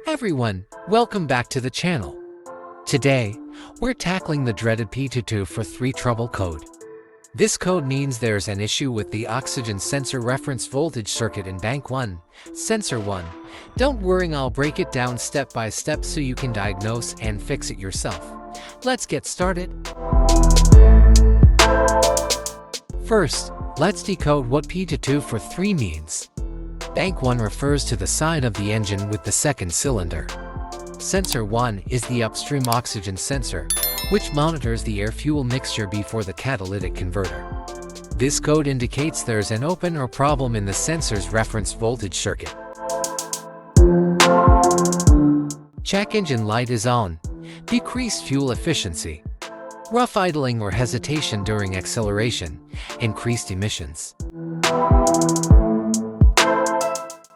Everyone, welcome back to the channel. Today, we're tackling the dreaded P2243 trouble code. This code means there's an issue with the oxygen sensor reference voltage circuit in bank 1, sensor 1. Don't worry, I'll break it down step by step so you can diagnose and fix it yourself. Let's get started. First, let's decode what P2243 means. Bank 1 refers to the side of the engine with the second cylinder. Sensor 1 is the upstream oxygen sensor, which monitors the air-fuel mixture before the catalytic converter. This code indicates there's an open or problem in the sensor's reference voltage circuit. Check engine light is on. Decreased fuel efficiency. Rough idling or hesitation during acceleration. Increased emissions.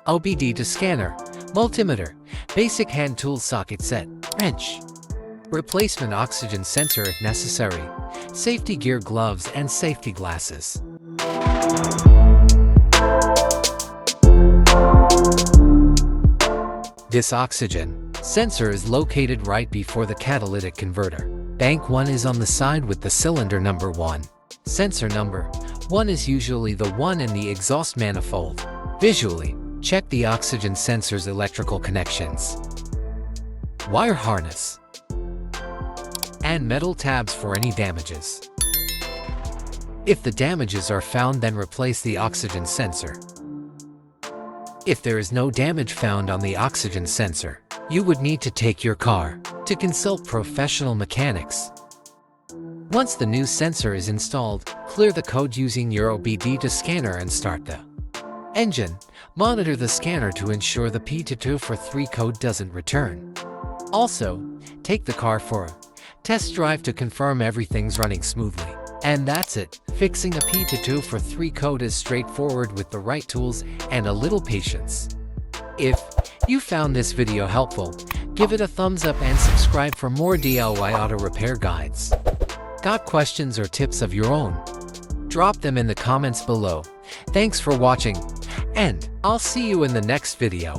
OBD to scanner, multimeter, basic hand tool socket set, wrench. Replacement oxygen sensor if necessary, safety gear, gloves and safety glasses. This oxygen sensor is located right before the catalytic converter. Bank 1 is on the side with the cylinder number 1. Sensor number 1 is usually the one in the exhaust manifold. Visually, check the oxygen sensor's electrical connections, wire harness, and metal tabs for any damages. If the damages are found, then replace the oxygen sensor. If there is no damage found on the oxygen sensor, you would need to take your car to consult professional mechanics. Once the new sensor is installed, clear the code using your OBD to scanner and start the engine. Monitor the scanner to ensure the P2243 code doesn't return. Also, take the car for a test drive to confirm everything's running smoothly. And that's it. Fixing a P2243 code is straightforward with the right tools and a little patience. If you found this video helpful, give it a thumbs up and subscribe for more DIY auto repair guides. Got questions or tips of your own? Drop them in the comments below. Thanks for watching, and I'll see you in the next video.